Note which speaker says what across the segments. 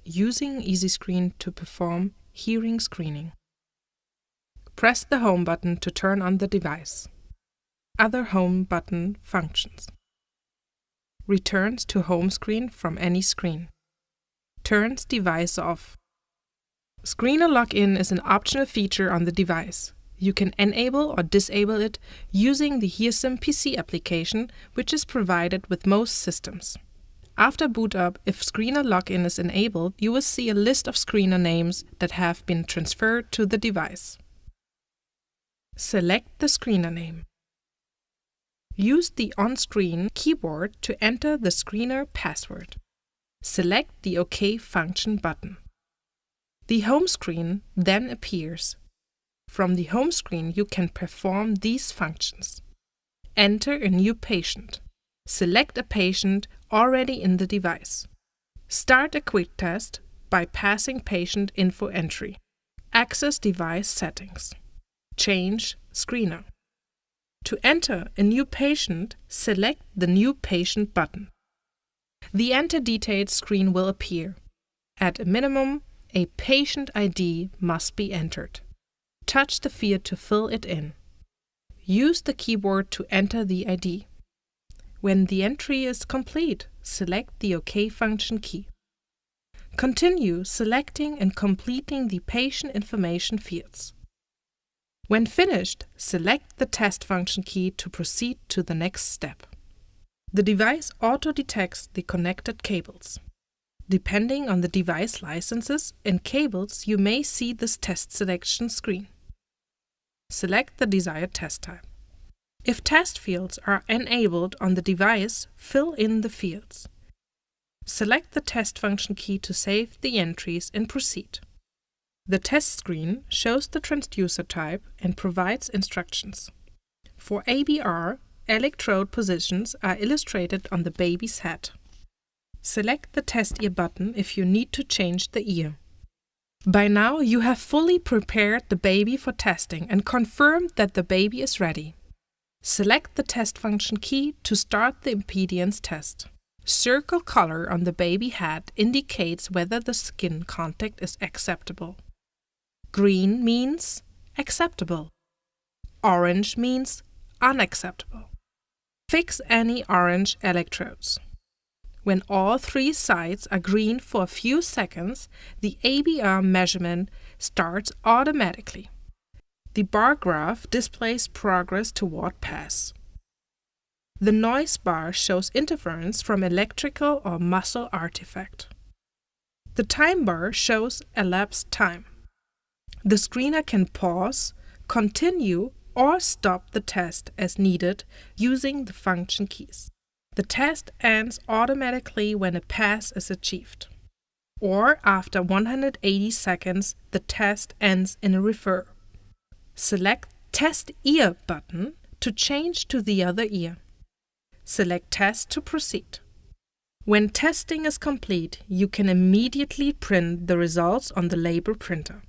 Speaker 1: using easyScreen to perform hearing screening. Press the Home button to turn on the device. Other Home button functions. Returns to home screen from any screen. Turns device off. Screener login is an optional feature on the device. You can enable or disable it using the HearSim PC application, which is provided with most systems. After boot up, if screener login is enabled, you will see a list of screener names that have been transferred to the device. Select the screener name. Use the on-screen keyboard to enter the screener password. Select the OK function button. The home screen then appears. From the home screen, you can perform these functions. Enter a new patient. Select a patient already in the device. Start a quick test by passing patient info entry. Access device settings. Change screener. To enter a new patient, select the New Patient button. The Enter Details screen will appear. At a minimum, a patient ID must be entered. Touch the field to fill it in. Use the keyboard to enter the ID. When the entry is complete, select the OK function key. Continue selecting and completing the patient information fields. When finished, select the Test function key to proceed to the next step. The device auto-detects the connected cables. Depending on the device licenses and cables, you may see this test selection screen. Select the desired test type. If test fields are enabled on the device, fill in the fields. Select the Test function key to save the entries and proceed. The test screen shows the transducer type and provides instructions. For ABR, electrode positions are illustrated on the baby's head. Select the Test Ear button if you need to change the ear. By now, you have fully prepared the baby for testing and confirmed that the baby is ready. Select the Test function key to start the impedance test. Circle color on the baby head indicates whether the skin contact is acceptable. Green means acceptable. Orange means unacceptable. Fix any orange electrodes. When all three sides are green for a few seconds, the ABR measurement starts automatically. The bar graph displays progress toward pass. The noise bar shows interference from electrical or muscle artifact. The time bar shows elapsed time. The screener can pause, continue, or stop the test as needed using the function keys. The test ends automatically when a pass is achieved. Or after 180 seconds, the test ends in a refer. Select Test Ear button to change to the other ear. Select Test to proceed. When testing is complete, you can immediately print the results on the label printer.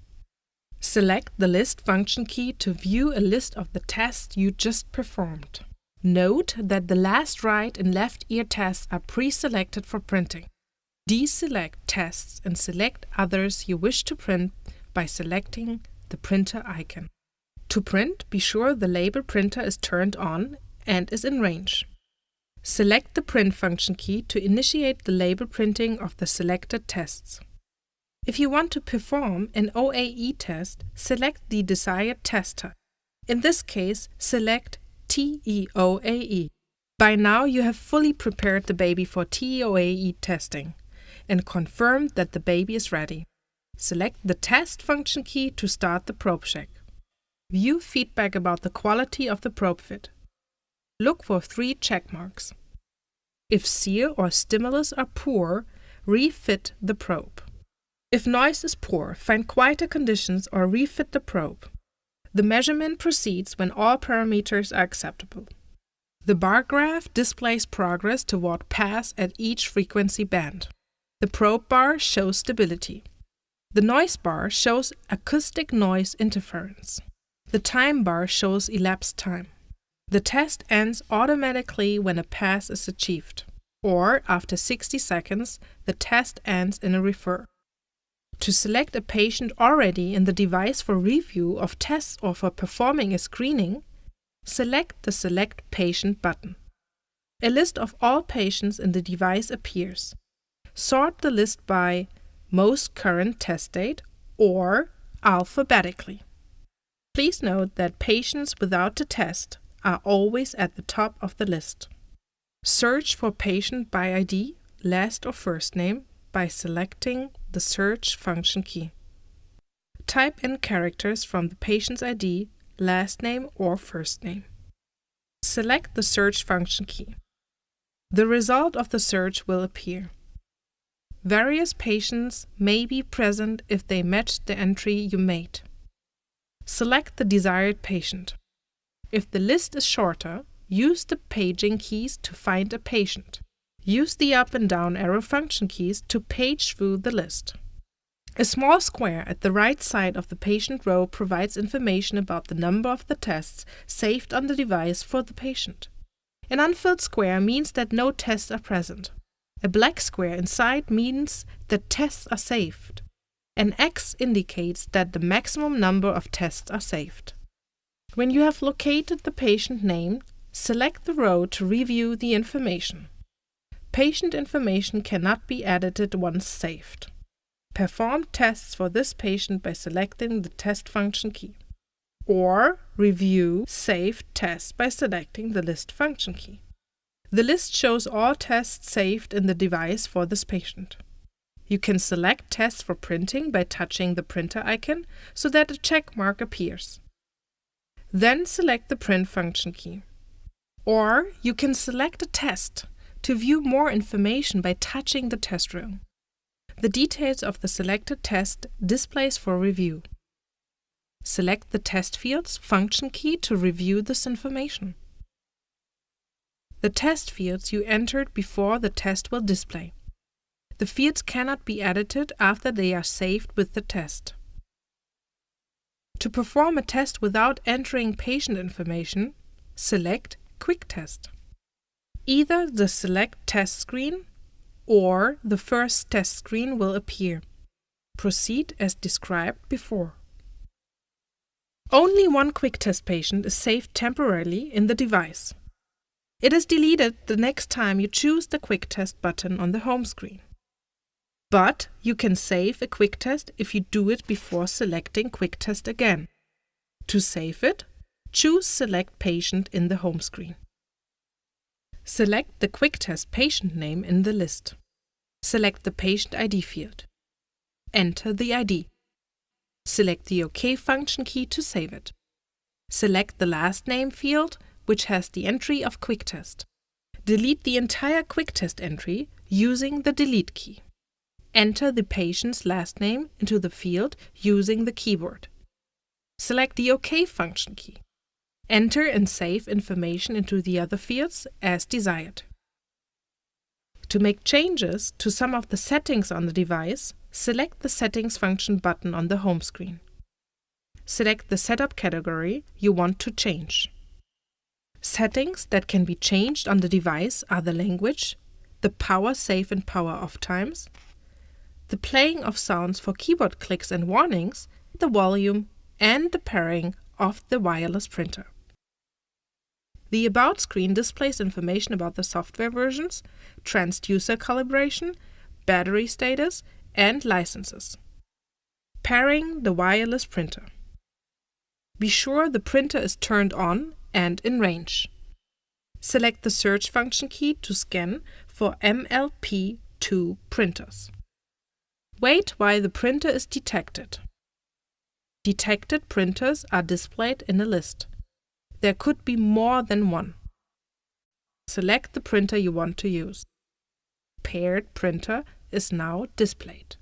Speaker 1: Select the List function key to view a list of the tests you just performed. Note that the last right and left ear tests are pre-selected for printing. Deselect tests and select others you wish to print by selecting the printer icon. To print, be sure the label printer is turned on and is in range. Select the Print function key to initiate the label printing of the selected tests. If you want to perform an OAE test, select the desired test type. In this case, select TEOAE. By now, you have fully prepared the baby for TEOAE testing and confirmed that the baby is ready. Select the Test function key to start the probe check. View feedback about the quality of the probe fit. Look for 3 check marks. If sear or stimulus are poor, refit the probe. If noise is poor, find quieter conditions or refit the probe. The measurement proceeds when all parameters are acceptable. The bar graph displays progress toward pass at each frequency band. The probe bar shows stability. The noise bar shows acoustic noise interference. The time bar shows elapsed time. The test ends automatically when a pass is achieved, or after 60 seconds, the test ends in a refer. To select a patient already in the device for review of tests or for performing a screening, select the Select Patient button. A list of all patients in the device appears. Sort the list by most current test date or alphabetically. Please note that patients without the test are always at the top of the list. Search for patient by ID, last or first name, by selecting the search function key. Type in characters from the patient's ID, last name or first name. Select the search function key. The result of the search will appear. Various patients may be present if they match the entry you made. Select the desired patient. If the list is shorter, use the paging keys to find a patient. Use the up and down arrow function keys to page through the list. A small square at the right side of the patient row provides information about the number of the tests saved on the device for the patient. An unfilled square means that no tests are present. A black square inside means that tests are saved. An X indicates that the maximum number of tests are saved. When you have located the patient name, select the row to review the information. Patient information cannot be edited once saved. Perform tests for this patient by selecting the test function key. Or review saved tests by selecting the list function key. The list shows all tests saved in the device for this patient. You can select tests for printing by touching the printer icon so that a check mark appears. Then select the print function key. Or you can select a test to view more information by touching the test row. The details of the selected test displays for review. Select the test field's function key to review this information. The test fields you entered before the test will display. The fields cannot be edited after they are saved with the test. To perform a test without entering patient information, select Quick Test. Either the Select Test screen or the first test screen will appear. Proceed as described before. Only one quick test patient is saved temporarily in the device. It is deleted the next time you choose the Quick Test button on the home screen. But you can save a quick test if you do it before selecting Quick Test again. To save it, choose Select Patient in the home screen. Select the Quick Test patient name in the list. Select the Patient ID field. Enter the ID. Select the OK function key to save it. Select the last name field, which has the entry of Quick Test. Delete the entire Quick Test entry using the Delete key. Enter the patient's last name into the field using the keyboard. Select the OK function key. Enter and save information into the other fields as desired. To make changes to some of the settings on the device, select the Settings function button on the home screen. Select the setup category you want to change. Settings that can be changed on the device are the language, the power save and power off times, the playing of sounds for keyboard clicks and warnings, the volume, and the pairing of the wireless printer. The About screen displays information about the software versions, transducer calibration, battery status, and licenses. Pairing the wireless printer. Be sure the printer is turned on and in range. Select the search function key to scan for MLP2 printers. Wait while the printer is detected. Detected printers are displayed in a list. There could be more than one. Select the printer you want to use. Paired printer is now displayed.